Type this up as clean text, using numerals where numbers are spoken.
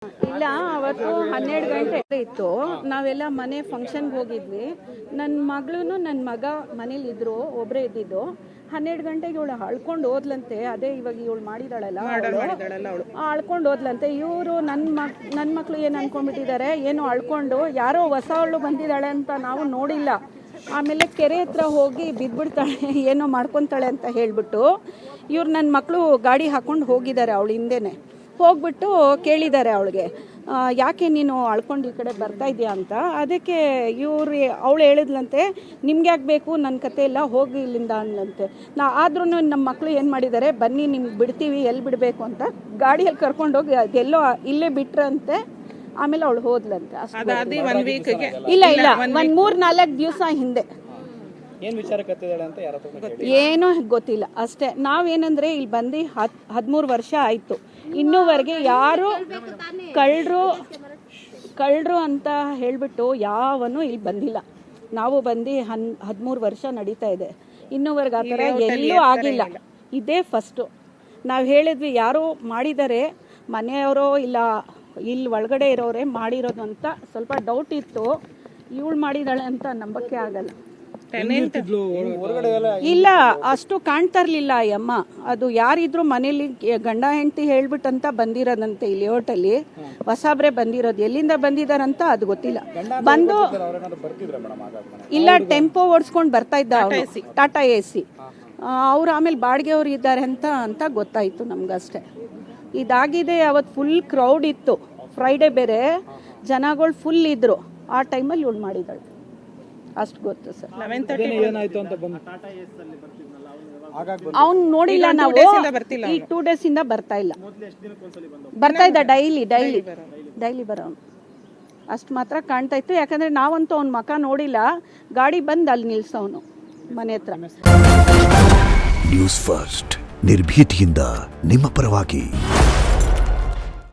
ಇಲ್ಲ, ಅವತ್ತು 12 ಗಂಟೆ ಇತ್ತು. ನಾವೆಲ್ಲ ಮನೆ ಫಂಕ್ಷನ್ಗೆ ಹೋಗಿದ್ವಿ. ನನ್ನ ಮಗಳು ನನ್ನ ಮಗ ಮನೇಲಿದ್ರು, ಒಬ್ಬರೇ ಇದ್ದಿದ್ದು. 12 ಗಂಟೆಗೆ ಇವಳು ಅಳ್ಕೊಂಡು ಹೋದ್ಲಂತೆ. ಅದೇ ಇವಾಗ ಇವಳು ಮಾಡಿದಾಳಲ್ಲ, ಅಳ್ಕೊಂಡು ಹೋದ್ಲಂತೆ. ಇವರು ನನ್ನ ಮಕ್ಕಳು ಏನು ಅನ್ಕೊಂಡ್ಬಿಟ್ಟಿದ್ದಾರೆ, ಏನೋ ಅಳ್ಕೊಂಡು ಯಾರೋ ಹೊಸವಳು ಬಂದಿದ್ದಾಳೆ ಅಂತ ನಾವು ನೋಡಿಲ್ಲ. ಆಮೇಲೆ ಕೆರೆ ಹತ್ರ ಹೋಗಿ ಬಿದ್ದುಬಿಡ್ತಾಳೆ, ಏನೋ ಮಾಡ್ಕೊತಾಳೆ ಅಂತ ಹೇಳಿಬಿಟ್ಟು ಇವ್ರು ನನ್ನ ಮಕ್ಕಳು ಗಾಡಿ ಹಾಕ್ಕೊಂಡು ಹೋಗಿದ್ದಾರೆ. ಅವಳು ಹಿಂದೆನೇ ಹೋಗ್ಬಿಟ್ಟು ಕೇಳಿದ್ದಾರೆ ಅವಳಿಗೆ, ಯಾಕೆ ನೀನು ಅಳ್ಕೊಂಡು ಈ ಕಡೆ ಬರ್ತಾ ಇದೆಯಾ ಅಂತ. ಅದಕ್ಕೆ ಅವಳು ಹೇಳಿದ್ಲಂತೆ, ನಿಮ್ಗೆ ಯಾಕೆ ಬೇಕು, ನನ್ನ ಕತೆ ಎಲ್ಲ ಹೋಗಿ ಇಲ್ಲಿಂದ ಅಂದ್ಲಂತೆ. ಆದ್ರೂ ನಮ್ಮ ಮಕ್ಕಳು ಏನು ಮಾಡಿದ್ದಾರೆ, ಬನ್ನಿ ನಿಮ್ಗೆ ಬಿಡ್ತೀವಿ, ಎಲ್ಲಿ ಬಿಡಬೇಕು ಅಂತ ಗಾಡಿಯಲ್ಲಿ ಕರ್ಕೊಂಡೋಗಿ ಅದೆಲ್ಲೋ ಇಲ್ಲೇ ಬಿಟ್ರಂತೆ. ಆಮೇಲೆ ಅವಳು ಹೋದ್ಲಂತೆ. ಇಲ್ಲ 3-4 ದಿವಸ ಹಿಂದೆ ಏನೋ ಗೊತ್ತಿಲ್ಲ ಅಷ್ಟೇ. ನಾವೇನಂದ್ರೆ ಇಲ್ಲಿ ಬಂದು 13 ವರ್ಷ ಆಯ್ತು, ಇನ್ನೂವರೆಗೆ ಯಾರು ಕಳ್ಳರು ಅಂತ ಹೇಳ್ಬಿಟ್ಟು ಯಾವನು ಇಲ್ಲಿ ಬಂದಿಲ್ಲ. ನಾವು ಬಂದು 13 ವರ್ಷ ನಡೀತಾ ಇದೆ, ಇನ್ನೂವರೆಗೆ ಆ ಥರ ಎಲ್ಲೂ ಆಗಿಲ್ಲ. ಇದೇ ಫಸ್ಟು. ನಾವು ಹೇಳಿದ್ವಿ ಯಾರೋ ಮಾಡಿದ್ದಾರೆ, ಮನೆಯವರೋ ಇಲ್ಲ ಇಲ್ಲಿ ಒಳಗಡೆ ಇರೋರೆ ಮಾಡಿರೋದು ಅಂತ ಸ್ವಲ್ಪ ಡೌಟ್ ಇತ್ತು. ಇವಳು ಮಾಡಿದಾಳೆ ಅಂತ ನಂಬಕ್ಕೆ ಆಗಲ್ಲ. ಇಲ್ಲ, ಅಷ್ಟು ಕಾಣ್ತಾ ಇರ್ಲಿಲ್ಲ ಅಮ್ಮ. ಅದು ಯಾರಿದ್ರು ಮನೇಲಿ ಗಂಡ ಹೆಂಡತಿ ಹೇಳ್ಬಿಟ್ಟಂತ ಬಂದಿರೋದಂತೆ. ಇಲ್ಲಿ ಹೋಟೆಲ್ಲಿ ಹೊಸಬ್ರೆ ಬಂದಿರೋದು, ಎಲ್ಲಿಂದ ಬಂದಿದಾರಂತ ಅದು ಗೊತ್ತಿಲ್ಲ. ಬಂದು ಇಲ್ಲ, ಟೆಂಪೋ ಓಡಿಸ್ಕೊಂಡು ಬರ್ತಾ ಇದ್ದ ಟಾಟಾ AC. ಅವ್ರು ಆಮೇಲೆ ಬಾಡಿಗೆ ಅವ್ರು ಇದ್ದಾರೆ ಅಂತ ಗೊತ್ತಾಯ್ತು ನಮ್ಗಷ್ಟೇ. ಇದಾಗಿದೆ. ಅವತ್ತು ಫುಲ್ ಕ್ರೌಡ್ ಇತ್ತು, ಫ್ರೈಡೇ ಬೇರೆ, ಜನಗಳು ಫುಲ್ ಇದ್ರು. ಆ ಟೈಮಲ್ಲಿ ಇವಳು ಮಾಡಿದಾಳೆ, ಅಷ್ಟು ಗೊತ್ತು ಸರ್. ಅವ್ನು ನೋಡಿಲ್ಲ ನಾವು. ಈ 2 days ಇಂದ ಬರ್ತಾ ಇಲ್ಲ, ಬರ್ತಾ ಇದ್ದ ಡೈಲಿ ಬರೋನು. ಅಷ್ಟು ಮಾತ್ರ ಕಾಣ್ತಾ ಇತ್ತು. ಯಾಕಂದ್ರೆ ನಾವಂತೂ ಅವ್ನ ಮಕ ನೋಡಿಲ್ಲ. ಗಾಡಿ ಬಂದು ಅಲ್ಲಿ ನಿಲ್ಸವನು ಮನೆ ಹತ್ರ. ನ್ಯೂಸ್ ಫಸ್ಟ್, ನಿರ್ಭೀತಿಯಿಂದ ನಿಮ್ಮ ಪರವಾಗಿ.